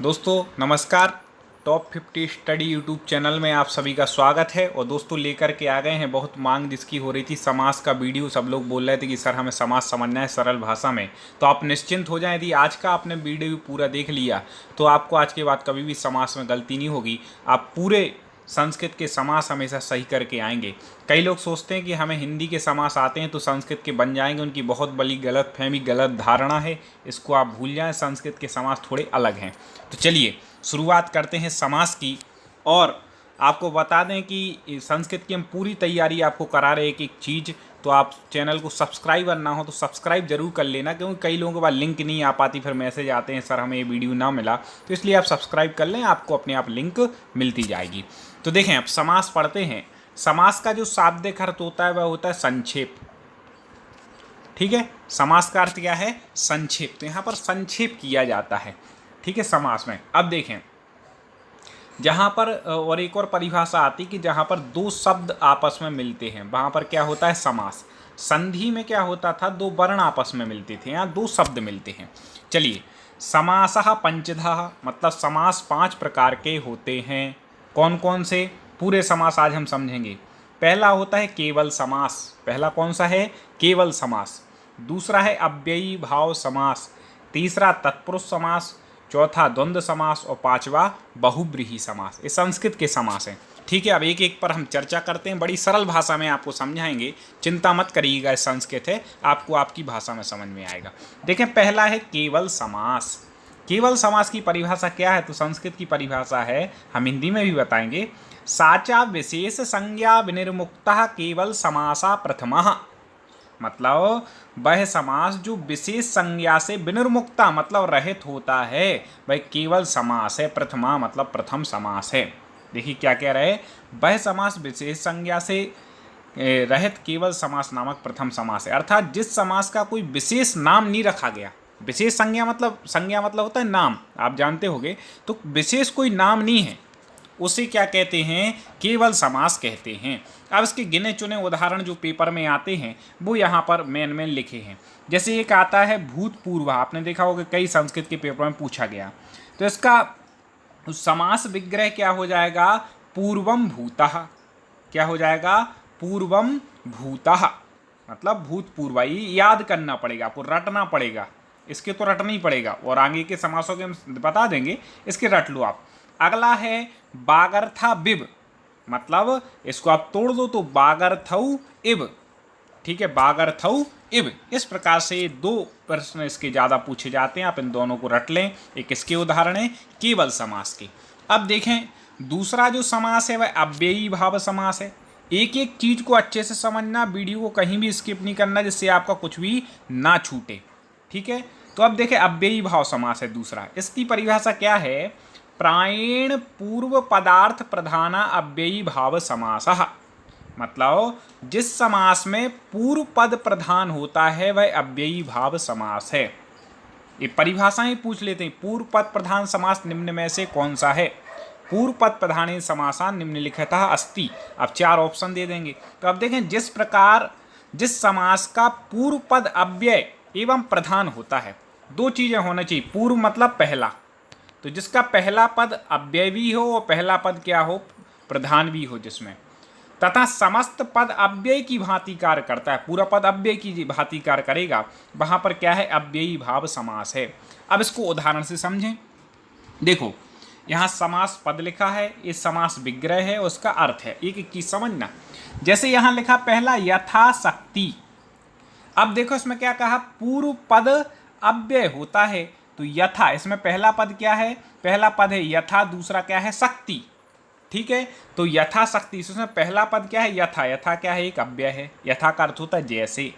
दोस्तों नमस्कार। Top 50 study YouTube channel में आप सभी का स्वागत है। और दोस्तों लेकर के आ गए हैं, बहुत मांग जिसकी हो रही थी, समास का वीडियो। सब लोग बोल रहे थे कि सर हमें समास समझना है सरल भाषा में। तो आप निश्चिंत हो जाएं, यदि आज का आपने वीडियो पूरा देख लिया तो आपको आज के बाद कभी भी समास में गलती नहीं होगी। आप पूरे संस्कृत के समास हमेशा सही करके आएंगे। कई लोग सोचते हैं कि हमें हिंदी के समास आते हैं तो संस्कृत के बन जाएंगे, उनकी बहुत बड़ी गलत फहमी, गलत धारणा है। इसको आप भूल जाएं, संस्कृत के समास थोड़े अलग हैं। तो चलिए शुरुआत करते हैं समास की। और आपको बता दें कि संस्कृत की हम पूरी तैयारी आपको करा रहे हैं, एक एक चीज़। तो आप चैनल को सब्सक्राइबर ना हो तो सब्सक्राइब जरूर कर लेना, क्योंकि कई लोगों के पास लिंक नहीं आ पाती, फिर मैसेज आते हैं सर हमें ये वीडियो ना मिला। तो इसलिए आप सब्सक्राइब कर लें, आपको अपने आप लिंक मिलती जाएगी। तो देखें, अब समास पढ़ते हैं। समास का जो शाब्दिक अर्थ होता है वह होता है संक्षेप। ठीक है, समास का अर्थ क्या है? संक्षेप। तो यहाँ पर संक्षेप किया जाता है, ठीक है, समास में। अब देखें, जहाँ पर और एक और परिभाषा आती कि जहाँ पर दो शब्द आपस में मिलते हैं वहाँ पर क्या होता है? समास। संधि में क्या होता था? दो वर्ण आपस में मिलते थे, यहाँ दो शब्द मिलते हैं। चलिए, समासः पंचधः, मतलब समास 5 प्रकार के होते हैं। कौन कौन से? पूरे समास आज हम समझेंगे। पहला होता है केवल समास। पहला कौन सा है? केवल समास। दूसरा है अव्ययी भाव समास। तीसरा तत्पुरुष समास। चौथा द्वंद्व समास। और पांचवा बहुब्रीहि समास। ये संस्कृत के समास हैं। ठीक है, अब एक एक पर हम चर्चा करते हैं। बड़ी सरल भाषा में आपको समझाएंगे, चिंता मत करिएगा। संस्कृत है, आपको आपकी भाषा में समझ में आएगा। देखें, पहला है केवल समास। केवल समास की परिभाषा क्या है? तो संस्कृत की परिभाषा है, हम हिंदी में भी बताएंगे। साचा विशेष संज्ञा विनिर्मुक्तः केवल समासा प्रथमः, मतलब वह समास जो विशेष संज्ञा से विनिर्मुक्ता मतलब रहित होता है वह केवल समास है। प्रथमा मतलब प्रथम समास है। देखिए क्या कह रहे हैं, वह समास विशेष संज्ञा से रहित केवल समास नामक प्रथम समास है। अर्थात जिस समास का कोई विशेष नाम नहीं रखा गया। विशेष संज्ञा मतलब होता है नाम, आप जानते होंगे। तो विशेष कोई नाम नहीं है, उसे क्या कहते हैं? केवल समास कहते हैं। अब इसके गिने चुने उदाहरण जो पेपर में आते हैं वो यहाँ पर मेन लिखे हैं। जैसे एक आता है भूतपूर्व, आपने देखा होगा कई संस्कृत के पेपर में पूछा गया। तो इसका समास विग्रह क्या हो जाएगा? पूर्वम भूतः। क्या हो जाएगा? पूर्वम भूतः, मतलब भूतपूर्व। ये याद करना पड़ेगा, आपको रटना पड़ेगा। इसके तो रटना ही पड़ेगा, और आगे के समासों के हम बता देंगे, इसके रट लो आप। अगला है बागर्था बिब, मतलब इसको आप तोड़ दो तो बागर्थौ इब। ठीक है, बागर्थौ इब। इस प्रकार से दो प्रश्न इसके ज़्यादा पूछे जाते हैं, आप इन दोनों को रट लें। एक इसके उदाहरण है केवल समास के। अब देखें, दूसरा जो समास है वह अव्ययी भाव समास है। एक एक चीज़ को अच्छे से समझना, वीडियो को कहीं भी स्किप नहीं करना, जिससे आपका कुछ भी ना छूटे। ठीक है, तो अब देखें, अव्ययी भाव समास है दूसरा। इसकी परिभाषा क्या है? प्रायेण पूर्व पदार्थ प्रधाना अव्ययी भाव समासः, मतलब जिस समास में पूर्व पद प्रधान होता है वह अव्ययी भाव समास है। ये परिभाषाएं पूछ लेते हैं। पूर्व पद प्रधान समास निम्न में से कौन सा है? पूर्व पद प्रधान समासा निम्नलिखितः अस्ति। अब 4 ऑप्शन दे देंगे। तो अब देखें, जिस प्रकार जिस समास का पूर्व पद अव्यय एवं प्रधान होता है, दो चीजें होना चाहिए। पूर्व मतलब पहला, तो जिसका पहला पद अव्यय भी हो और पहला पद क्या हो? प्रधान भी हो जिसमें। तथा समस्त पद अव्यय की भांति कार्य करता है। पूरा पद अव्यय की भांति कार्य करेगा, वहां पर क्या है? अव्ययी भाव समास है। अब इसको उदाहरण से समझें। देखो, यहाँ समास पद लिखा है, ये समास विग्रह है, उसका अर्थ है। एक एक चीज समझना। जैसे यहाँ लिखा पहला यथाशक्ति। अब देखो इसमें क्या कहा? पूर्व पद अव्यय होता है, तो यथा, इसमें पहला पद क्या है? पहला पद है यथा, दूसरा क्या है? शक्ति। ठीक है, तो यथा शक्ति, इसमें पहला पद क्या है? यथा। यथा क्या है? एक अव्यय है। यथा का अर्थ होता है जैसे,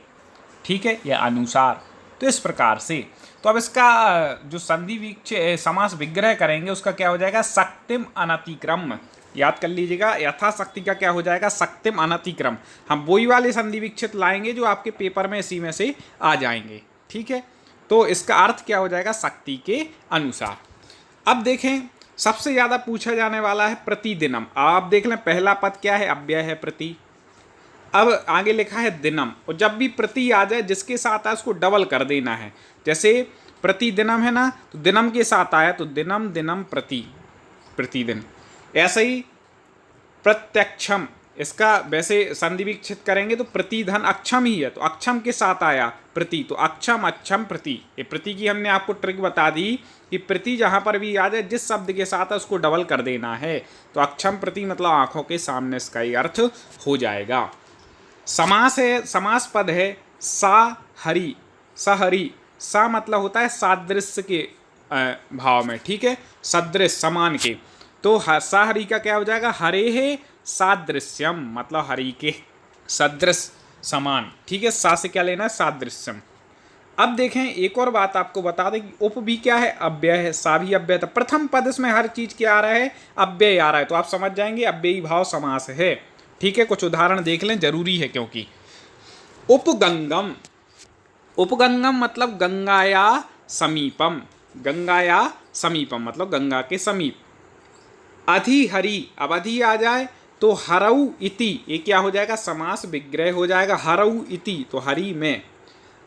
ठीक है, या अनुसार। तो इस प्रकार से, तो अब इसका जो संधि समास विग्रह करेंगे उसका क्या हो जाएगा? शक्तिम अनतिक्रम। याद कर लीजिएगा, यथाशक्ति का क्या हो जाएगा? शक्तिम अनतिक्रम। हम वही वाले संधि विच्छेद लाएंगे जो आपके पेपर में इसी में से आ जाएंगे। ठीक है, तो इसका अर्थ क्या हो जाएगा? शक्ति के अनुसार। अब देखें, सबसे ज़्यादा पूछा जाने वाला है प्रतिदिनम। आप देख लें, पहला पद क्या है? अव्यय है, प्रति। अब आगे लिखा है दिनम, और जब भी प्रति आ जाए जिसके साथ है उसको डबल कर देना है। जैसे प्रतिदिनम है ना, तो दिनम के साथ आया तो दिनम दिनम प्रति, प्रतिदिन। ऐसे ही प्रत्यक्षम, इसका वैसे संधि विच्छेद करेंगे तो प्रतिधन अक्षम ही है, तो अक्षम के साथ आया प्रति, तो अक्षम अक्षम प्रति। ये प्रति की हमने आपको ट्रिक बता दी कि प्रति जहाँ पर भी आ जाए जिस शब्द के साथ है उसको डबल कर देना है, तो अक्षम प्रति मतलब आंखों के सामने इसका ही अर्थ हो जाएगा। समास है, समास पद है सा हरि, सहरी, सा मतलब होता है सादृश्य के भाव में, ठीक है, सदृश समान के, तो सा हरि का क्या हो जाएगा, हरे है सादृश्यम मतलब हरि के सदृश समान, ठीक है, सा से क्या लेना है, सादृश्यम। अब देखें एक और बात आपको बता दें कि उप भी क्या है, अव्यय है, सा भी अव्यय था। प्रथम पद इसमें हर चीज क्या आ रहा है, अव्यय आ रहा है, तो आप समझ जाएंगे अव्ययी भाव समास है, ठीक है। कुछ उदाहरण देख लें, जरूरी है क्योंकि उपगंगम, उपगंगम मतलब गंगाया समीपम, गंगाया समीपम मतलब गंगा के समीप। अधिहरि, अब अधि आ जाए तो हरऊ इति, ये क्या हो जाएगा, समास विग्रह हो जाएगा, हरऊ इति तो हरि में।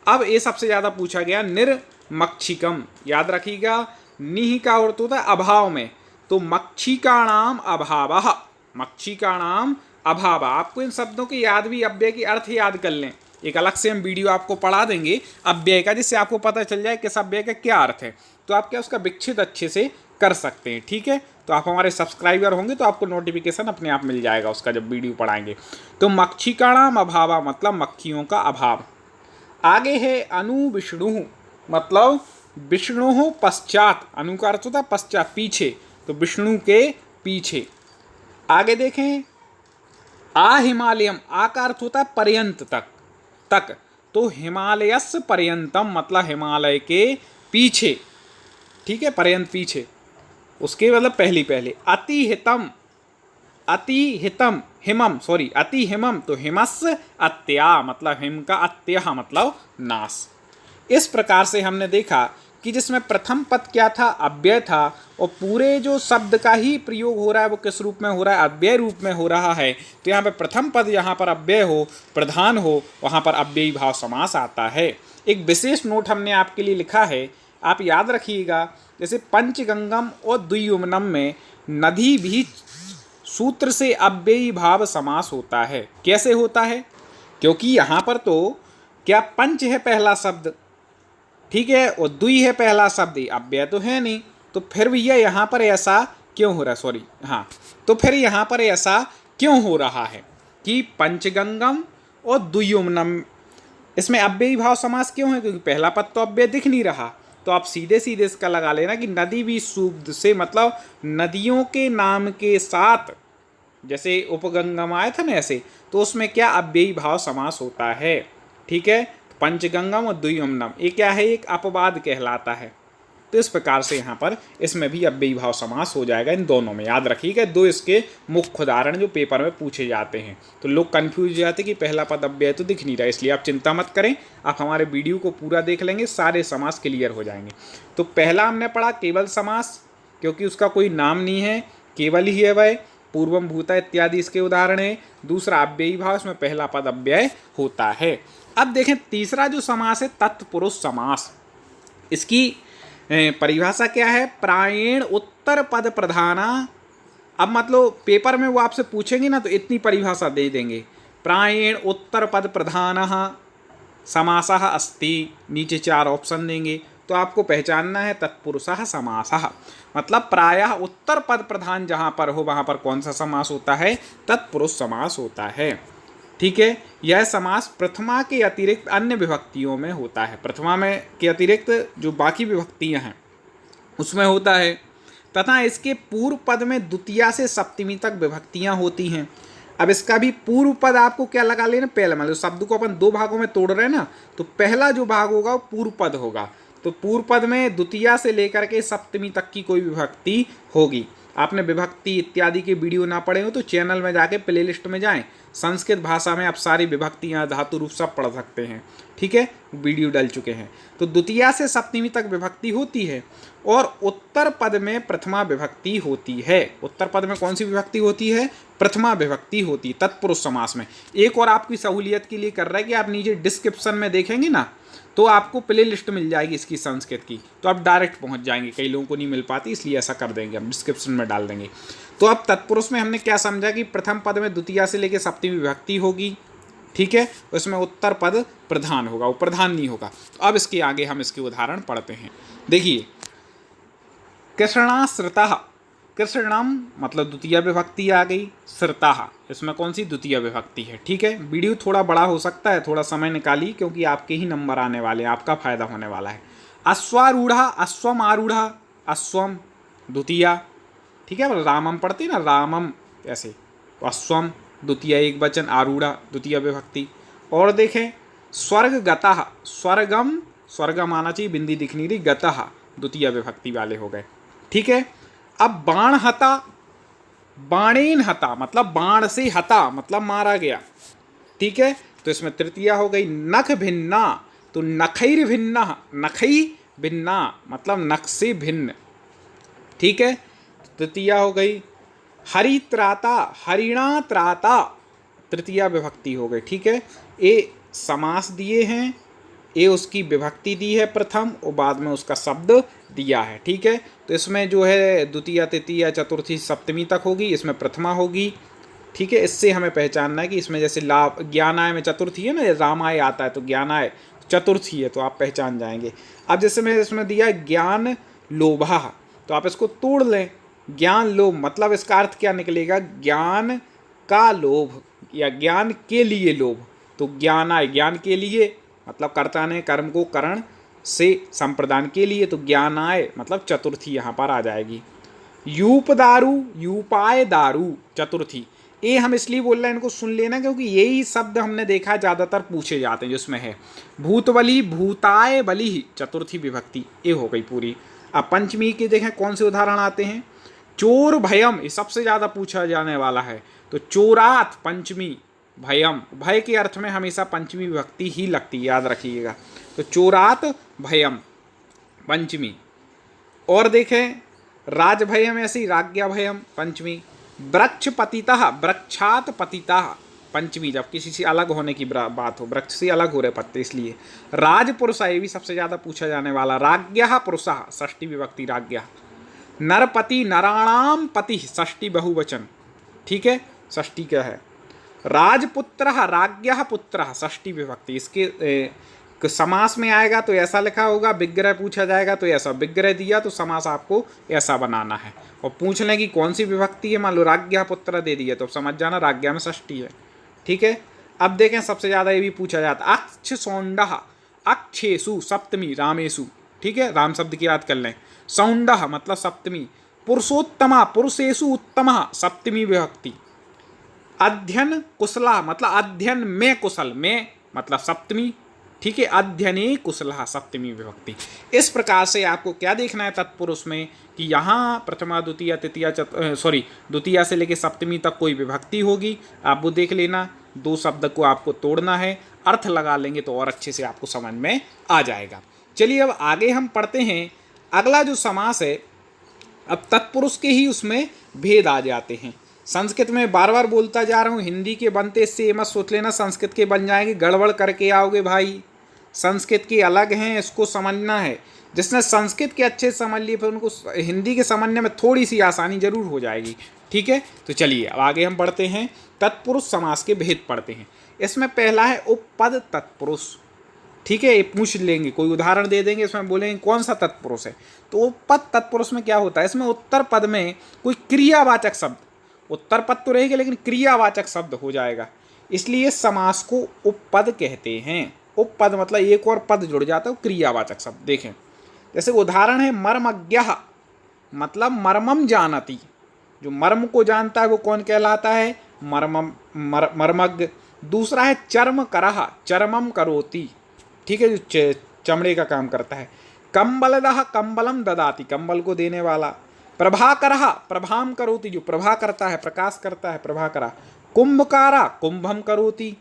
अब ये सबसे ज्यादा पूछा गया निर्मक्षिकम, याद रखिएगा निह का अर्थ होता है अभाव में, तो मक्षिकाणाम अभावः, मक्षिकाणाम अभाव। आपको इन शब्दों के याद भी अव्यय के अर्थ याद कर लें, एक अलग से हम वीडियो आपको पढ़ा देंगे अव्यय का, जिससे आपको पता चल जाए किस अव्यय का क्या अर्थ है, तो आप क्या उसका विच्छेद अच्छे से कर सकते हैं, ठीक है। तो आप हमारे सब्सक्राइबर होंगे तो आपको नोटिफिकेशन अपने आप मिल जाएगा उसका जब वीडियो पढ़ाएंगे। तो मक्षिकाणाम अभाव मतलब मक्खियों का अभाव। आगे है अनु विष्णु मतलब विष्णु पश्चात, अनु का अर्थ होता है पश्चात पीछे, तो विष्णु के पीछे। आगे देखें आ हिमालयम, आ का अर्थ होता है पर्यंत तक, तक, तो हिमालयस पर्यंतम मतलब हिमालय के पीछे, ठीक है, पर्यंत पीछे, उसके मतलब पहली पहले। अति हितम, अति हितम हिमम सॉरी अति हिमम तो हिमस अत्या मतलब हिम का अत्या मतलब नाश। इस प्रकार से हमने देखा कि जिसमें प्रथम पद क्या था, अव्यय था, और पूरे जो शब्द का ही प्रयोग हो रहा है वो किस रूप में हो रहा है, अव्यय रूप में हो रहा है। तो यहाँ पे प्रथम पद यहाँ पर अव्यय हो, प्रधान हो, वहाँ पर अव्ययी भाव समास आता है। एक विशेष नोट हमने आपके लिए लिखा है, आप याद रखिएगा, जैसे पंचगंगम और द्वियुम्नम में नदी भी सूत्र से अव्ययी भाव समास होता है। कैसे होता है, क्योंकि यहाँ पर तो क्या पंच है पहला शब्द, ठीक है, और द्वि है पहला शब्द, अव्यय तो है नहीं, तो फिर भैया यहाँ पर ऐसा क्यों हो रहा है, सॉरी हाँ, तो फिर यहाँ पर ऐसा क्यों हो रहा है कि पंचगंगम और द्वियुम्नम इसमें अव्ययी भाव समास क्यों है, क्योंकि पहला पद तो अव्यय दिख नहीं रहा। तो आप सीधे सीधे इसका लगा लेना कि नदी भी शब्द से मतलब नदियों के नाम के साथ, जैसे उपगंगम आया था ना ऐसे, तो उसमें क्या अव्ययी भाव समास होता है, ठीक है। पंचगंगम और द्वियुम्नम ये क्या है, एक अपवाद कहलाता है। तो इस प्रकार से यहाँ पर इसमें भी अव्ययी भाव समास हो जाएगा, इन दोनों में। याद रखिएगा दो इसके मुख्य उदाहरण जो पेपर में पूछे जाते हैं, तो लोग कंफ्यूज हो जाते हैं कि पहला पद अव्यय तो दिख नहीं रहा, इसलिए आप चिंता मत करें, आप हमारे वीडियो को पूरा देख लेंगे, सारे समास क्लियर हो जाएंगे। तो पहला हमने पढ़ा केवल समास, क्योंकि उसका कोई नाम नहीं है, केवल ही है वह, पूर्वम भूता इत्यादि इसके उदाहरण है। दूसरा अव्ययी भाव, इसमें पहला पद अव्यय होता है। अब देखें तीसरा जो समास है तत्पुरुष समास, इसकी परिभाषा क्या है, प्रायेण उत्तर पद प्रधाना। अब मतलब पेपर में वो आपसे पूछेंगे ना तो इतनी परिभाषा दे देंगे, प्रायेण उत्तर पद प्रधानः समासः अस्ति, नीचे 4 ऑप्शन देंगे, तो आपको पहचानना है तत्पुरुषः समासः, मतलब प्रायः उत्तर पद प्रधान जहाँ पर हो वहाँ पर कौन सा समास होता है, तत्पुरुष समास होता है, ठीक है। यह समास प्रथमा के अतिरिक्त अन्य विभक्तियों में होता है, प्रथमा में के अतिरिक्त जो बाकी विभक्तियां हैं उसमें होता है, तथा इसके पूर्व पद में द्वितीया से सप्तमी तक विभक्तियां होती हैं। अब इसका भी पूर्व पद आपको क्या लगा लेना, पहला मतलब शब्द को अपन 2 भागों में तोड़ रहे हैं ना, तो पहला जो भाग होगा वो पूर्व पद होगा, तो पूर्व पद में द्वितीया से लेकर के सप्तमी तक की कोई विभक्ति होगी। आपने विभक्ति इत्यादि के वीडियो ना पढ़े हो तो चैनल में जाके प्लेलिस्ट में जाएं, संस्कृत भाषा में आप सारी विभक्तियाँ धातु रूप सब पढ़ सकते हैं, ठीक है, वीडियो डल चुके हैं। तो द्वितीया से सप्तमी तक विभक्ति होती है, और उत्तर पद में प्रथमा विभक्ति होती है। उत्तर पद में कौन सी विभक्ति होती है, प्रथमा विभक्ति होती है तत्पुरुष समास में। एक और आपकी सहूलियत के लिए कर रहा है कि आप नीचे डिस्क्रिप्शन में देखेंगे ना, तो आपको प्ले लिस्ट मिल जाएगी इसकी संस्कृत की, तो आप डायरेक्ट पहुंच जाएंगे। कई लोगों को नहीं मिल पाती, इसलिए ऐसा कर देंगे, हम डिस्क्रिप्शन में डाल देंगे। तो अब तत्पुरुष में हमने क्या समझा कि प्रथम पद में द्वितीया से लेकर सप्तमी विभक्ति होगी, ठीक है, उसमें उत्तर पद प्रधान होगा, वो प्रधान नहीं होगा। तो अब इसके आगे हम इसके उदाहरण पढ़ते हैं। देखिए, कृष्णाश्रितः, कृष्णम मतलब द्वितीय विभक्ति आ गई, श्रितः इसमें कौन सी द्वितीय विभक्ति है, ठीक है। वीडियो थोड़ा बड़ा हो सकता है, थोड़ा समय निकालिए, क्योंकि आपके ही नंबर आने वाले हैं, आपका फायदा होने वाला है। अश्वारूढ़ा, अश्वम आरूढ़ा, अश्वम द्वितीया, ठीक है, रामम पढ़ते ना, रामम ऐसे, तो अश्वम द्वितीय एक वचन, आरूढ़ा द्वितीय विभक्ति। और देखें, स्वर्ग गतः, स्वर्गम, स्वर्गम आना चाहिए, बिंदी दिखनी रही, गतः द्वितीय विभक्ति वाले हो गए, ठीक है। अब बाण हता, बाणेन हता मतलब बाण से हता मतलब मारा गया, ठीक है, तो इसमें तृतीया हो गई। नख भिन्ना, तो नखैर भिन्ना, नखई भिन्ना मतलब नख से भिन्न, ठीक है, तृतीया हो गई। हरित्राता, हरिणा त्राता तृतीया विभक्ति हो गई, ठीक है। ए समास दिए हैं, ए उसकी विभक्ति दी है प्रथम, और बाद में उसका शब्द दिया है, ठीक है। तो इसमें जो है द्वितीय तृतीय चतुर्थी सप्तमी तक होगी, इसमें प्रथमा होगी, ठीक है। इससे हमें पहचानना है कि इसमें जैसे लाभ ज्ञानाय में चतुर्थी है ना, रामाय आता है तो ज्ञानाय चतुर्थी है, तो आप पहचान जाएंगे। अब जैसे मैं इसमें दिया ज्ञान लोभा, तो आप इसको तोड़ लें, ज्ञान लोभ मतलब इसका अर्थ क्या निकलेगा, ज्ञान का लोभ या ज्ञान के लिए लोभ, तो ज्ञानाय ज्ञान के लिए मतलब कर्ता ने कर्म को करण से संप्रदान के लिए, तो ज्ञानाय मतलब चतुर्थी यहाँ पर आ जाएगी। यूप दारू, यूपाय दारू चतुर्थी, ये हम इसलिए बोल रहे हैं, इनको सुन लेना, क्योंकि यही शब्द हमने देखा ज़्यादातर पूछे जाते हैं जिसमें है। भूतबली, भूताय बलि चतुर्थी विभक्ति, ये हो गई पूरी। अब पंचमी के देखें कौन से उदाहरण आते हैं। चोर भयम, ये सबसे ज़्यादा पूछा जाने वाला है, तो चोरात पंचमी, भयम भय के अर्थ में हमेशा पंचमी विभक्ति ही लगती है, याद रखिएगा। तो चोरात भयम पंचमी। और देखें, राज भयम ऐसी, राज्ञा भयम पंचमी। वृक्ष पतितः, वृक्षात पतितः पंचमी, जब किसी से अलग होने की बात हो, वृक्ष से अलग हो रहे पत्ते, इसलिए। राजपुरुष, ये भी सबसे ज़्यादा पूछा जाने वाला। राज्ञः पुरुषः षष्ठी विभक्ति राज्ञः। नरपति, नराणाम पति षष्ठी बहुवचन, ठीक है, षष्ठी क्या है। राजपुत्रः, राज्ञः पुत्रः षष्ठी विभक्ति, इसके समास में आएगा तो ऐसा लिखा होगा, विग्रह पूछा जाएगा तो ऐसा, विग्रह दिया तो समास आपको ऐसा बनाना है। और पूछ लें कि कौन सी विभक्ति है, मान लो राज्ञः पुत्र दे दिया तो समझ जाना राज्ञा में षष्ठी है, ठीक है। अब देखें, सबसे ज़्यादा ये भी पूछा जाता है। अक्ष सौंडः, अक्षेषु सप्तमी, रामेषु, ठीक है, राम शब्द की याद कर लें। सौंडः मतलब सप्तमी। पुरुषोत्तमा, पुरुषेषु उत्तमः सप्तमी विभक्ति। अध्ययन कुशला मतलब अध्ययन में कुशल, में मतलब सप्तमी, ठीक है, अध्ययने कुशला सप्तमी विभक्ति। इस प्रकार से आपको क्या देखना है तत्पुरुष में, कि यहाँ प्रथमा द्वितीय तृतीया द्वितीया से लेकर सप्तमी तक कोई विभक्ति होगी, आप वो देख लेना। दो शब्द को आपको तोड़ना है, अर्थ लगा लेंगे तो और अच्छे से आपको समझ में आ जाएगा। चलिए अब आगे हम पढ़ते हैं। अगला जो समास है, अब तत्पुरुष के ही उसमें भेद आ जाते हैं। संस्कृत में बार बार बोलता जा रहा हूँ, हिंदी के बनते इससे ये मत सोच लेना संस्कृत के बन जाएंगे, गड़बड़ करके आओगे भाई। संस्कृत के अलग हैं, इसको समझना है। जिसने संस्कृत के अच्छे समझ लिए फिर उनको हिंदी के समझने में थोड़ी सी आसानी जरूर हो जाएगी, ठीक है। तो चलिए अब आगे हम बढ़ते हैं, तत्पुरुष समास के भेद पढ़ते हैं। इसमें पहला है उपपद तत्पुरुष, ठीक है, ये पूछ लेंगे, कोई उदाहरण दे देंगे, इसमें बोलेंगे कौन सा तत्पुरुष है। तो उपपद तत्पुरुष में क्या होता है, इसमें उत्तर पद में कोई क्रियावाचक शब्द, उत्तर पद तो रहेगा लेकिन क्रियावाचक शब्द हो जाएगा, इसलिए समास को उपपद कहते हैं। उपपद मतलब एक और पद जुड़ जाता है, क्रियावाचक शब्द। देखें, जैसे उदाहरण है मर्मज्ञः, मतलब मर्मम जानती, जो मर्म को जानता है वो कौन कहलाता है, मर्मज्ञ। दूसरा है चर्म करः, चर्मम करोति, ठीक है, जो चमड़े का काम करता है। कंबलदः, कंबलम ददाति, कंबल को देने वाला। प्रभाकरः, प्रभाम करोति, जो प्रभा करता है, प्रकाश करता है, प्रभाकरा। कुंभकारा, कुंभम करोति,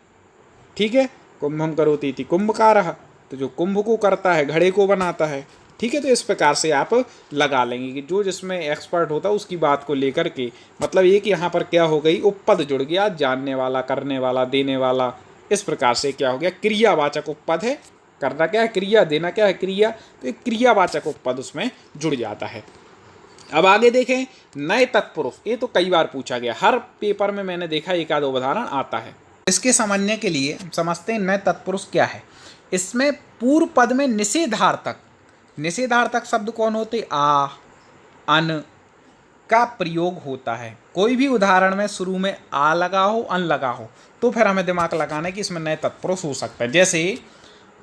ठीक है, कुंभम करोति इति कुंभकारः, तो जो कुंभ को करता है, घड़े को बनाता है, ठीक है। तो इस प्रकार से आप लगा लेंगे कि जो जिसमें एक्सपर्ट होता है उसकी बात को लेकर के, मतलब ये कि यहाँ पर क्या हो गई, उपपद जुड़ गया, जानने वाला, करने वाला, देने वाला। इस प्रकार से क्या हो गया, क्रियावाचक उपपद है करना क्या है क्रिया, देना क्या है क्रिया, तो एक क्रियावाचक उपपद उसमें जुड़ जाता है। अब आगे देखें नए तत्पुरुष, ये तो कई बार पूछा गया, हर पेपर में मैंने देखा एक आध उदाहरण आता है। इसके समझने के लिए समझते हैं नए तत्पुरुष क्या है। इसमें पूर्व पद में निषेधार्थक, निषेधार्थक शब्द कौन होते, आ, अन का प्रयोग होता है। कोई भी उदाहरण में शुरू में आ लगा हो, अन लगा हो, तो फिर हमें दिमाग लगाना है कि इसमें नए तत्पुरुष हो सकता है। जैसे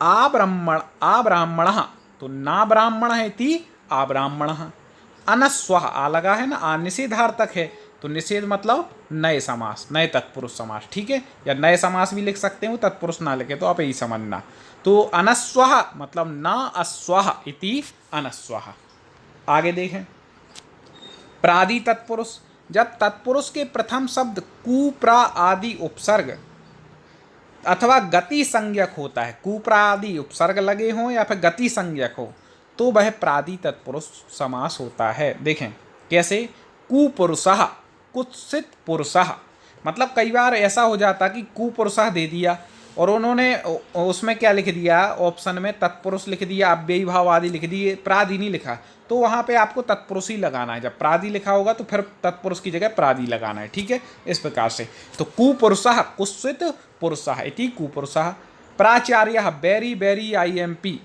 आ ब्राह्मण, तो ना ब्राह्मण है ती आ ब्राह्मण, अनस्व आ लगा है ना, आ निषेधार्थक है, तो निषेध मतलब नए समास, नए तत्पुरुष समास, ठीक है, या नए समास भी लिख सकते हो तत्पुरुष ना लिखे तो आप यही समझना। तो अनस्व मतलब ना अस्व इति अनस्व। आगे देखें प्रादि तत्पुरुष, जब तत्पुरुष के प्रथम शब्द कु प्रा आदि उपसर्ग अथवा गति संज्ञक होता है, कु प्रा आदि उपसर्ग लगे हों या फिर गति संज्ञक हो, तो वह प्रादि तत्पुरुष समास होता है। देखें कैसे, कुपुरुषः, कुत्सित पुरुषः, मतलब कई बार ऐसा हो जाता कि कुपुरुषः दे दिया और उन्होंने उसमें क्या लिख दिया, ऑप्शन में तत्पुरुष लिख दिया, अव्ययी भाव आदि लिख दिए, प्रादि नहीं लिखा, तो वहाँ पे आपको तत्पुरुष ही लगाना है। जब प्रादि लिखा होगा तो फिर तत्पुरुष की जगह प्रादि लगाना है, ठीक है, इस प्रकार से। तो कुपुरुषः, कुत्सित पुरुषः इति कुपुरुषः। प्राचार्यः, बैरी बैरी IMP,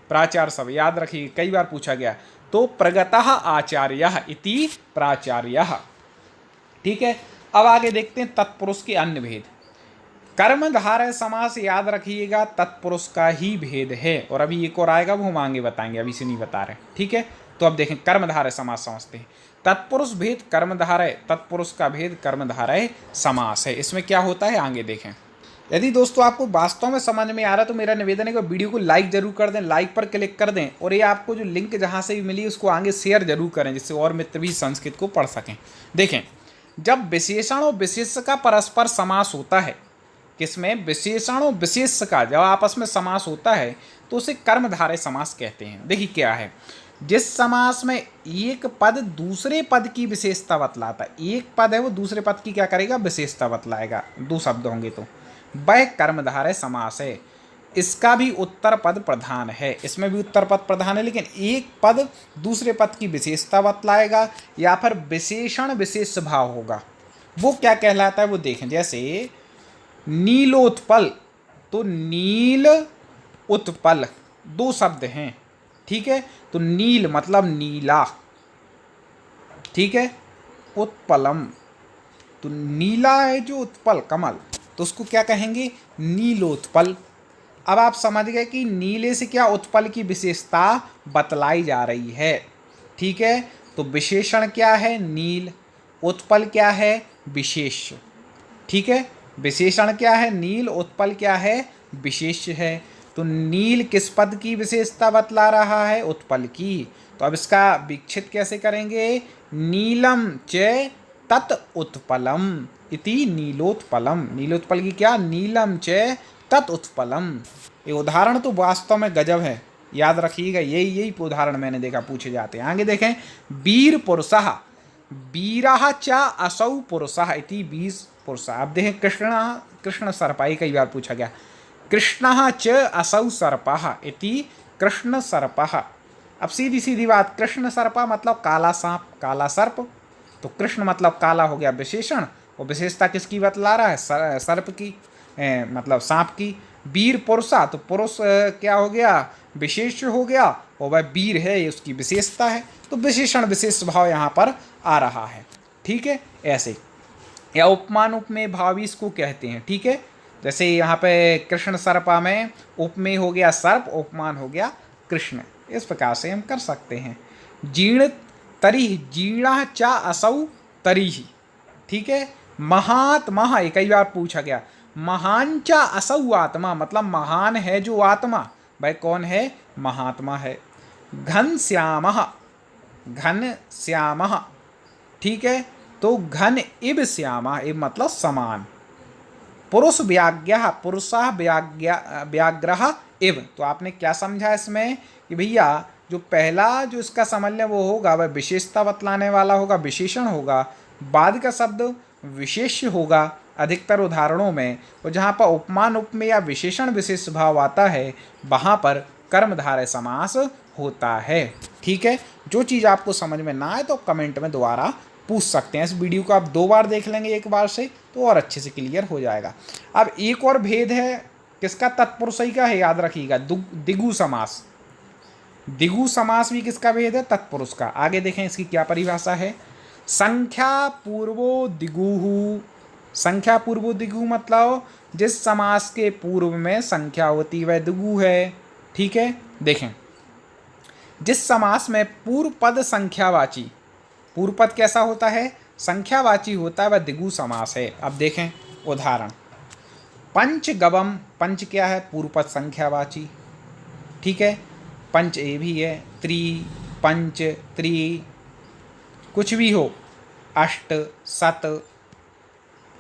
प्राचार्य सब याद रखिए, कई बार पूछा गया, तो प्रगतः आचार्यः इति प्राचार्यः, ठीक है। अब आगे देखते हैं तत्पुरुष के अन्य भेद। कर्मधारय समास याद रखिएगा तत्पुरुष का ही भेद है, और अभी एक और आएगा वो हम आगे बताएंगे, अभी से नहीं बता रहे, ठीक है। तो अब देखें कर्मधारय समास समझते हैं। तत्पुरुष भेद कर्मधारय, तत्पुरुष का भेद कर्मधारय समास है। इसमें क्या होता है आगे देखें। यदि दोस्तों आपको वास्तव में समझ में आ रहा है तो मेरा निवेदन है कि वीडियो को लाइक जरूर कर दें, लाइक पर क्लिक कर दें, और ये आपको जो लिंक जहाँ से भी मिली उसको आगे शेयर जरूर करें, जिससे और मित्र भी संस्कृत को पढ़ सकें। देखें जब विशेषण और विशेष का परस्पर समास होता है, किसमें, विशेषण और विशेष का जब आपस में समास होता है तो उसे कर्मधारय समास कहते हैं। देखिए क्या है, जिस समास में एक पद दूसरे पद की विशेषता बतलाता है, एक पद है वो दूसरे पद की क्या करेगा, विशेषता बतलाएगा, दो शब्द होंगे तो वह कर्मधारय समास है। इसका भी उत्तर पद प्रधान है, इसमें भी उत्तर पद प्रधान है, लेकिन एक पद दूसरे पद की विशेषता बतलाएगा या फिर विशेषण विशेष भाव होगा, वो क्या कहलाता है वो देखें। जैसे नीलोत्पल, तो नील उत्पल दो शब्द हैं, ठीक है, तो नील मतलब नीला, ठीक है, उत्पलम तो नीला है जो उत्पल कमल, तो उसको क्या कहेंगे, नीलोत्पल। अब आप समझ गए कि नीले से क्या उत्पल की विशेषता बतलाई जा रही है, ठीक है। तो विशेषण क्या है, नील, उत्पल क्या है, विशेष, ठीक है, विशेषण क्या है नील, उत्पल क्या है, विशेष है। तो नील किस पद की विशेषता बतला रहा है, उत्पल की। तो अब इसका विक्षित कैसे करेंगे, नीलम च तत् उत्पलम इति नीलोत्पलम, नीलोत्पल की क्या, नीलम च तत् उत्पलम। ये उदाहरण तो वास्तव में गजब है, याद रखिएगा, यही उदाहरण मैंने देखा पूछे जाते हैं। आगे देखें वीर पुरुषः, वीरः च असौ पुरुषः इति वीर पुरुषः। अब देखें कृष्ण सर्पः, कई बार पूछा गया, कृष्णः च असौ सर्पः इति कृष्ण सर्पः। अब सीधी सीधी बात, कृष्ण सर्पः मतलब काला सांप, काला सर्प, तो कृष्ण मतलब काला हो गया विशेषण, और विशेषता किसकी बतला रहा है, सर्प की, मतलब सांप की। वीर पुरुषा, तो पुरुष क्या हो गया, विशेष हो गया, और वह वीर है ये उसकी विशेषता है, तो विशेषण विशेष भाव यहाँ पर आ रहा है, ठीक है, ऐसे। या उपमान उपमेय भाव इसको कहते हैं, ठीक है। जैसे यहाँ पे कृष्ण सर्पा में उपमेय हो गया सर्प, उपमान हो गया कृष्ण, इस प्रकार से हम कर सकते हैं। जीर्ण तरिह, जीर्ण चा असौ तरिह, ठीक है। महात्मा, ये कई बार पूछा गया, महान चा असौ आत्मा, मतलब महान है जो आत्मा, भाई कौन है, महात्मा है। घन श्यामः, घन श्यामः, ठीक है, तो घन इव श्यामः, इव मतलब समान। पुरुष व्याज्ञः, पुरुषः व्याघ्रः इव, तो आपने क्या समझा इसमें कि भैया जो पहला जो इसका समन्वय वो होगा वह विशेषता बतलाने वाला होगा, विशेषण होगा, बाद का शब्द विशेष होगा, अधिकतर उदाहरणों में, और जहाँ पर उपमान उपमेय या विशेषण विशेष भाव आता है वहाँ पर कर्मधारय समास होता है। ठीक है, जो चीज़ आपको समझ में ना आए तो कमेंट में दोबारा पूछ सकते हैं। इस वीडियो को आप 2 बार देख लेंगे एक बार से तो और अच्छे से क्लियर हो जाएगा। अब एक और भेद है किसका, तत्पुरुषई का है, याद रखिएगा, दिगु समास। दिगु समास भी किसका भेद है, तत्पुरुष का। आगे देखें इसकी क्या परिभाषा है। संख्या पूर्वो दिगुहु, संख्या पूर्वो दिगु मतलब जिस समास के पूर्व में संख्या होती वह दिगु है। ठीक है, देखें जिस समास में पूर्व पद संख्यावाची, पूर्व पद कैसा होता है, संख्यावाची होता है, वह दिगु समास है। अब देखें उदाहरण, पंचगवम, पंच क्या है, पूर्व पद संख्यावाची। ठीक है, पंच ए भी है, त्रि, पंच, त्रि, कुछ भी हो, अष्ट, सत,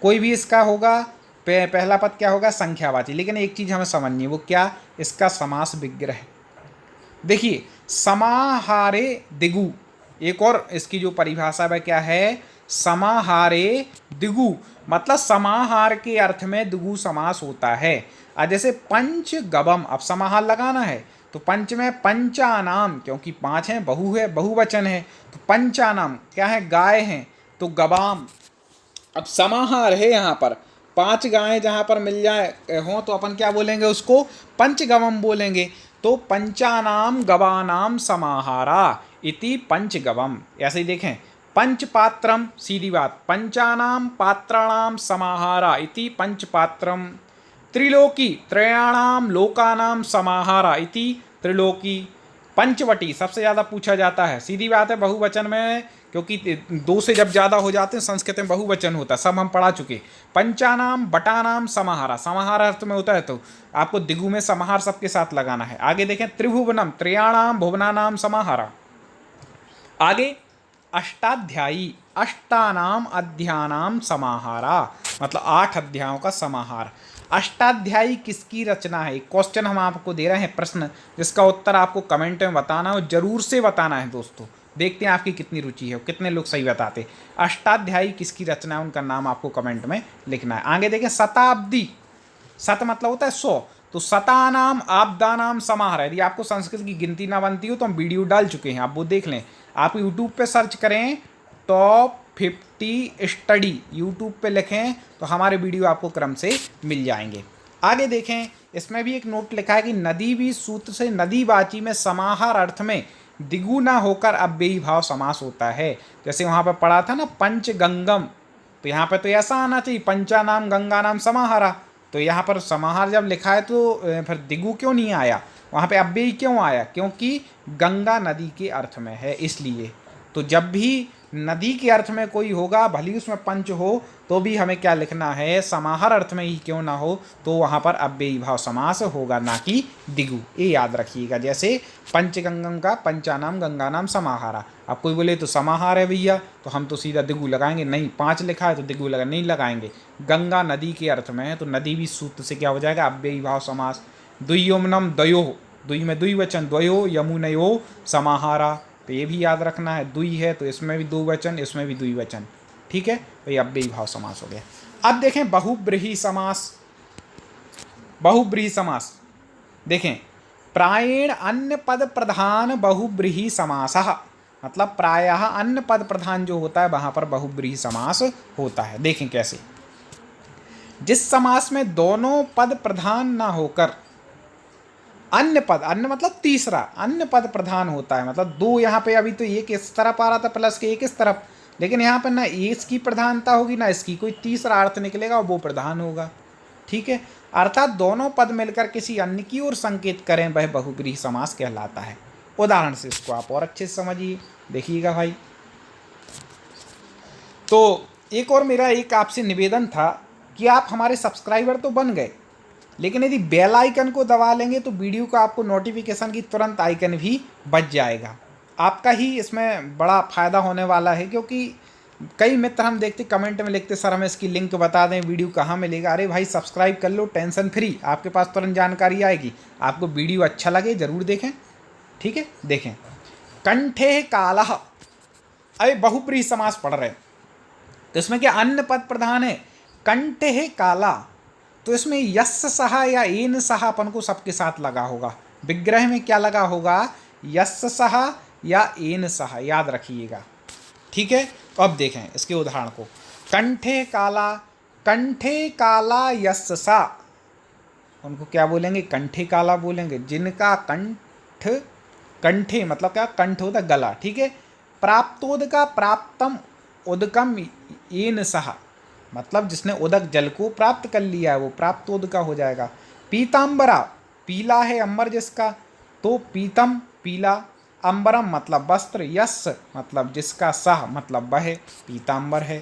कोई भी इसका होगा, पहला पद क्या होगा, संख्यावाची। लेकिन एक चीज़ हमें समझनी है, वो क्या, इसका समास विग्रह। देखिए समाहारे दिगु, एक और इसकी जो परिभाषा है क्या है, समाहारे दिगु मतलब समाहार के अर्थ में दिगु समास होता है। जैसे पंच गवम, अब समाहार लगाना है तो पंच में पंचानाम, क्योंकि 5 हैं, बहु है, बहुवचन है, तो पंचानाम क्या है, गाय हैं, तो गवाम। अब समाहार है, यहाँ पर 5 गायें जहाँ पर मिल जाए हों तो अपन क्या बोलेंगे, उसको पंचगवम बोलेंगे। तो पंचानाम गवानाम समाहारा इति पंचगवम। ऐसे ही देखें, पंचपात्रम, सीधी बात, पंचानाम पात्राणाम समाहारा इति पंचपात्रम। त्रिलोकी, त्रयाणाम लोकानाम समाहारा इति त्रिलोकी। पंचवटी सबसे ज़्यादा पूछा जाता है, सीधी बात है, बहुवचन में, क्योंकि 2 से जब ज़्यादा हो जाते हैं संस्कृत में बहुवचन होता है, सब हम पढ़ा चुके। पंचानाम बटानाम समाहारा, समाहार अर्थ में होता है, तो आपको दिगु में समाहार सबके साथ लगाना है। आगे देखें, त्रिभुवनम, त्रयाणाम भुवनानाम समाहारा। आगे अष्टाध्यायी, अष्टानाम अध्यानाम समाहारा, मतलब 8 अध्यायों का समाहार। अष्टाध्यायी किसकी रचना है, क्वेश्चन हम आपको दे रहे हैं, प्रश्न, जिसका उत्तर आपको कमेंट में बताना है, और जरूर से बताना है दोस्तों। देखते हैं आपकी कितनी रुचि है, कितने लोग सही बताते। अष्टाध्यायी किसकी रचना है, उनका नाम आपको कमेंट में लिखना है। आगे देखें, शताब्दी, शत मतलब होता है 100, तो शतानाम आपदानाम समाहार। यदि आपको संस्कृत की गिनती ना बनती हो तो हम वीडियो डाल चुके हैं, आप वो देख लें। आप यूट्यूब पे सर्च करें टॉप 50 स्टडी, यूट्यूब पे लिखें तो हमारे वीडियो आपको क्रम से मिल जाएंगे। आगे देखें, इसमें भी एक नोट लिखा है कि नदी भी सूत्र से नदीवाची में समाहार अर्थ में दिगु ना होकर अव्ययी भाव समास होता है। जैसे वहाँ पर पढ़ा था ना पंचगंगम, तो यहाँ पर तो ऐसा आना चाहिए पंचानाम गंगानाम समाहारा, तो यहाँ पर समाहार जब लिखा है तो फिर दिगु क्यों नहीं आया, वहाँ पे अव्ययी क्यों आया, क्योंकि गंगा नदी के अर्थ में है इसलिए। तो जब भी नदी के अर्थ में कोई होगा, भले ही उसमें पंच हो, तो भी हमें क्या लिखना है, समाहार अर्थ में ही क्यों ना हो, तो वहाँ पर अव्ययी भाव समास होगा, ना कि दिगु। ये याद रखिएगा। जैसे पंचगंगम का पंचानाम गंगानाम समाहारा, अब कोई बोले तो समाहार है भैया, तो हम तो सीधा दिगु लगाएंगे, नहीं 5 लिखा है तो दिगु लगा नहीं लगाएंगे, गंगा नदी के अर्थ में है, तो नदी भी सूत्र से क्या हो जाएगा, अव्ययी भाव समास। द्वियोमनम द्वयो, द्वि में द्विवचन, द्वयो यमुनयो समाहारा, तो ये भी याद रखना है, द्वि है तो इसमें भी 2 वचन, इसमें भी द्विवचन। ठीक है, तो ये अव्ययी भाव समास हो गया। अब देखें बहुब्रीहि समास, बहुब्रीहि समास देखें, प्रायेण अन्य पद प्रधान बहुब्रीहि समासः, मतलब प्रायः अन्य पद प्रधान जो होता है वहाँ पर बहुब्रीहि समास होता है। देखें कैसे, जिस समास में दोनों पद प्रधान ना होकर अन्य पद, अन्य मतलब तीसरा, अन्य पद प्रधान होता है, मतलब 2 यहाँ पे, अभी तो एक इस तरफ आ रहा था प्लस के एक इस तरफ, लेकिन यहाँ पर ना इसकी प्रधानता होगी ना इसकी, कोई तीसरा अर्थ निकलेगा और वो प्रधान होगा। ठीक है, अर्थात दोनों पद मिलकर किसी अन्य की ओर संकेत करें, वह बहुब्रीहि समास कहलाता है। उदाहरण से इसको आप और अच्छे से समझिए, देखिएगा भाई। तो एक और मेरा एक आपसे निवेदन था कि आप हमारे सब्सक्राइबर तो बन गए, लेकिन यदि बेल आइकन को दबा लेंगे तो वीडियो का आपको नोटिफिकेशन की तुरंत आइकन भी बच जाएगा। आपका ही इसमें बड़ा फ़ायदा होने वाला है, क्योंकि कई मित्र हम देखते कमेंट में लिखते सर हमें इसकी लिंक बता दें, वीडियो कहाँ मिलेगा। अरे भाई सब्सक्राइब कर लो, टेंशन फ्री, आपके पास तुरंत जानकारी आएगी। आपको वीडियो अच्छा लगे ज़रूर देखें। ठीक है, देखें, कंठे कालः, अरे बहुब्रीहि समास पढ़ रहे तो इसमें क्या अन्य पद प्रधान है, कंठे है काला, तो इसमें यस्य सहा या एन सहा अपन को सबके साथ लगा होगा। विग्रह में क्या लगा होगा, यस्य सहा या एन सहा, याद रखिएगा। ठीक है, तो अब देखें इसके उदाहरण को। कंठे काला यस्य सा, उनको क्या बोलेंगे, कंठे काला बोलेंगे। जिनका कंठ, कंठे मतलब क्या, कंठ होता गला। ठीक है, प्राप्तोदका प्राप्तम उदकम येन सहा, मतलब जिसने उदक जल को प्राप्त कर लिया है वो प्राप्तोदका हो जाएगा। पीताम्बरा, पीला है अंबर जिसका, तो पीतम पीला, अंबरम मतलब वस्त्र, यस मतलब जिसका, सह मतलब वह, पीताम्बर है।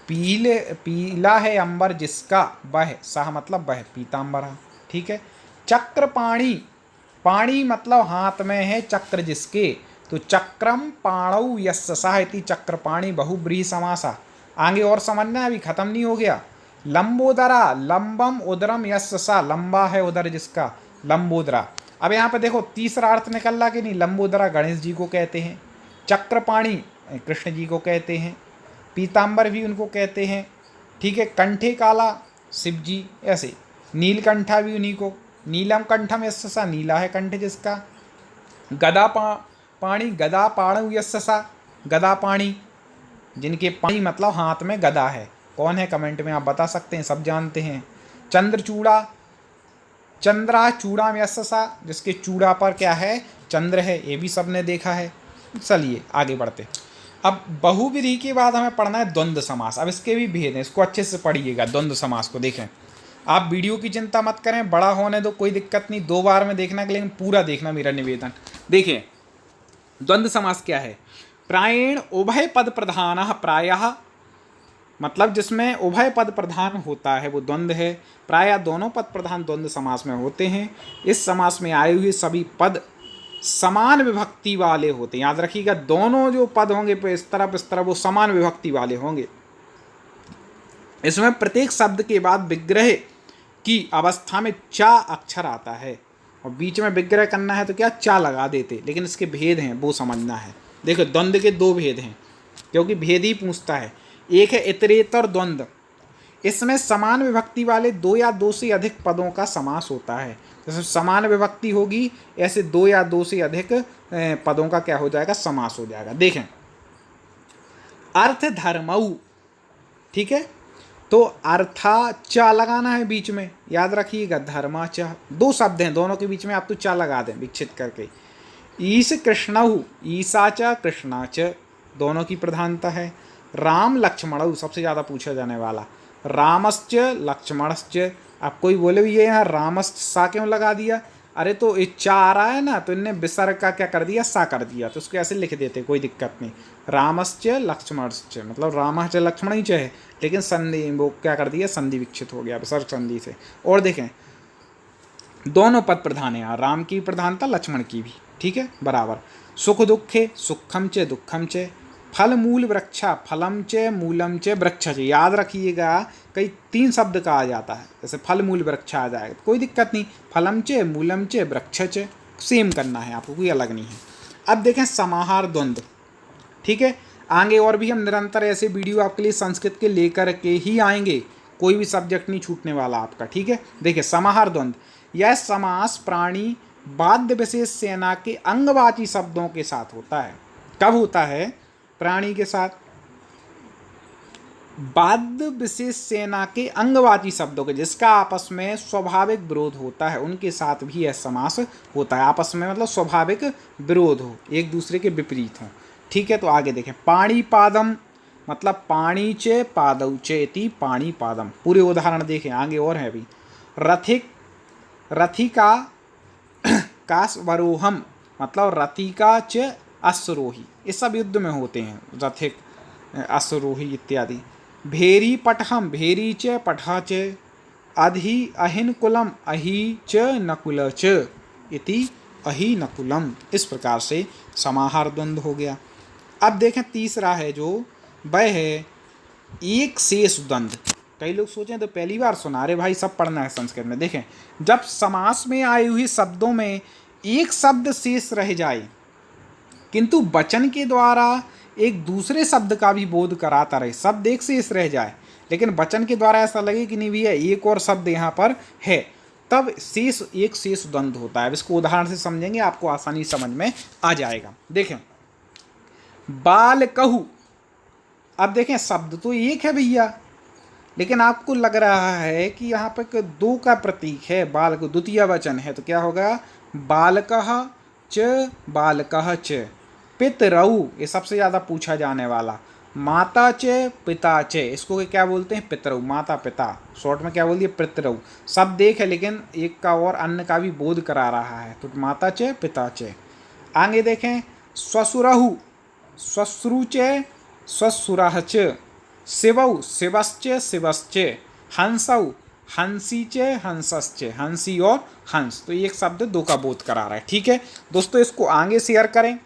पीला है अंबर जिसका, वह, सह मतलब वह, पीताम्बरा। ठीक है, चक्रपाणी, पाणी मतलब हाथ में है, चक्र जिसके, तो चक्रम पाणौ यस्य सः इति चक्रपाणी बहुब्रीहि समासा। आगे और समझना है, अभी खत्म नहीं हो गया। लंबोदरा, लंबम उदरम यस्य सा, लंबा है उदर जिसका, लंबोदरा। अब यहाँ पे देखो तीसरा अर्थ निकल रहा कि नहीं, लंबोदरा गणेश जी को कहते हैं, चक्रपाणी कृष्ण जी को कहते हैं, पीताम्बर भी उनको कहते हैं। ठीक है, कंठे काला शिव जी, ऐसे नीलकंठा भी उन्हीं को, नीलम कंठम यस्य सा, नीला है कंठ जिसका। गदा पाणी, गदा पाणु यस्य सा, गदा पाणी, जिनके पाणी मतलब हाथ में गदा है। कौन है कमेंट में आप बता सकते हैं, सब जानते हैं। चंद्रचूड़ा, चंद्रा चूड़ा में यस्य सा, जिसके चूड़ा पर क्या है, चंद्र है, ये भी सबने देखा है। चलिए आगे बढ़ते। अब बहुव्रीहि के बाद हमें पढ़ना है द्वंद्व समास। अब इसके भी भेद हैं, इसको अच्छे से पढ़िएगा। द्वंद्व समास को देखें, आप वीडियो की चिंता मत करें, बड़ा होने दो, कोई दिक्कत नहीं, 2 बार में देखना, लेकिन पूरा देखना, मेरा निवेदन। देखिए द्वंद्व समास क्या है। प्रायेण उभय पद प्रधान, प्रायः मतलब जिसमें उभय पद प्रधान होता है वो द्वंद्व है। प्रायः दोनों पद प्रधान द्वंद्व समास में होते हैं। इस समास में आए हुए सभी पद समान विभक्ति वाले होते हैं। याद रखिएगा, दोनों जो पद होंगे इस तरफ वो समान विभक्ति वाले होंगे। इसमें प्रत्येक शब्द के बाद विग्रह की अवस्था में चा अक्षर आता है, और बीच में विग्रह करना है तो क्या, चा लगा देते। लेकिन इसके भेद हैं, वो समझना है। देखो द्वंद्व के 2 भेद हैं, क्योंकि भेद ही पूछता है। एक है इतरेतर द्वंद्व, इसमें समान विभक्ति वाले 2 या 2 से अधिक पदों का समास होता है। जैसे समान विभक्ति होगी, ऐसे 2 या 2 से अधिक पदों का क्या हो जाएगा, समास हो जाएगा। देखें, अर्थ धर्मऊ, ठीक है, तो अर्था चा लगाना है बीच में, याद रखिएगा, धर्मा चा, 2 शब्द हैं, दोनों के बीच में आप तो चा लगा दें विच्छेद करके। ईश कृष्णऊ, ईसा च कृष्णा च, दोनों की प्रधानता है। राम लक्ष्मणऊ, सबसे ज़्यादा पूछा जाने वाला, रामश्च लक्ष्मणश्च। अब कोई बोले भी ये यहाँ रामश्च सा क्यों लगा दिया, अरे तो ये चा आ रहा है ना, तो इनने विसर्ग का क्या कर दिया, सा कर दिया, तो उसको ऐसे लिख देते, कोई दिक्कत नहीं। रामश्च लक्ष्मणश्च मतलब रामश्च लक्ष्मण ही है, लेकिन संधि वो क्या कर दिया, संधि विक्षित हो गया विसर्ग संधि से। और देखें दोनों पद प्रधान है, यहाँ राम की प्रधानता, लक्ष्मण की भी, ठीक है, बराबर। सुख दुखे, सुखम च दुखम च। फल मूल वृक्षा, फलम च मूलम च वृक्ष च। याद रखिएगा, कई 3 शब्द का आ जाता है, जैसे फल मूल वृक्षा आ जाएगा, कोई दिक्कत नहीं, फलम च मूलम च वृक्ष च, सेम करना है आपको, कोई अलग नहीं है। अब देखें समाहार द्वंद्व, ठीक है, आगे और भी हम निरंतर ऐसे वीडियो आपके लिए संस्कृत के लेकर के ही आएंगे, कोई भी सब्जेक्ट नहीं छूटने वाला आपका, ठीक है। देखिए समाहार द्वंद्व, यह समास प्राणी बाध्य विशेष सेना के अंगवाची शब्दों के साथ होता है। कब होता है, प्राणी के साथ, बाध्य विशेष सेना के अंगवाची शब्दों के, जिसका आपस में स्वाभाविक विरोध होता है, उनके साथ भी यह समास होता है। आपस में मतलब स्वाभाविक विरोध हो, एक दूसरे के विपरीत हो, ठीक है। तो आगे देखें, पाणी पादम मतलब पाणी चे पादौ चेति पाणी पादम। पूरे उदाहरण देखें, आगे और है अभी। रथिका कास्वरोहम मतलब रथिका च अश्वरोही, ये सब युद्ध में होते हैं, रथिक अश्वरोही इत्यादि। भेरी पटहम, भेरी च पठा च। अधि अहिन कुलम, अहि च नकुल च इति अहि नकुलम। इस प्रकार से समाहार द्वंद्व हो गया। अब देखें तीसरा है जो, वह है एक शेष द्वंद्व। कई लोग सोचें तो पहली बार सुना रहे भाई, सब पढ़ना है संस्कृत में। देखें, जब समास में आए हुए शब्दों में एक शब्द शेष रह जाए, किंतु वचन के द्वारा एक दूसरे शब्द का भी बोध कराता रहे, शब्द एक शेष रह जाए, लेकिन वचन के द्वारा ऐसा लगे कि नहीं भैया एक और शब्द यहाँ पर है, तब शेष एक शेष द्वंद होता है। अब इसको उदाहरण से समझेंगे, आपको आसानी समझ में आ जाएगा। देखें, बाल कहू, अब देखें शब्द तो एक है भैया, लेकिन आपको लग रहा है कि यहाँ पर दो का प्रतीक है, बाल को द्वितीय वचन है, तो क्या होगा, बालकः च बालकः च। पितरऊ, ये सबसे ज़्यादा पूछा जाने वाला, माता च पिता च, इसको क्या बोलते हैं, पितरऊ, माता पिता, शॉर्ट में क्या बोल दिए, पितरऊ। शब्द एक है लेकिन एक का और अन्य का भी बोध करा रहा है, तो माता च पिता च। आगे देखें, श्वशुरहु, श्वश्रु च श्वशुरः च। शिवौ, शिवश्च शिवश्च। हंसौ, हंसी च हंसश्च, हंसी और हंस, तो एक शब्द दो का बोध करा रहा है। ठीक है दोस्तों, इसको आगे शेयर करें,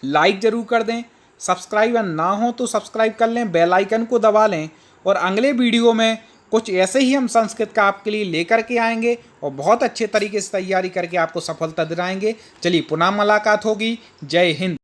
लाइक जरूर कर दें, सब्सक्राइब ना हो तो सब्सक्राइब कर लें, बेल आइकन को दबा लें, और अगले वीडियो में कुछ ऐसे ही हम संस्कृत का आपके लिए लेकर के आएंगे और बहुत अच्छे तरीके से तैयारी करके आपको सफलता दिलाएंगे। चलिए पुनः मुलाकात होगी। जय हिंद।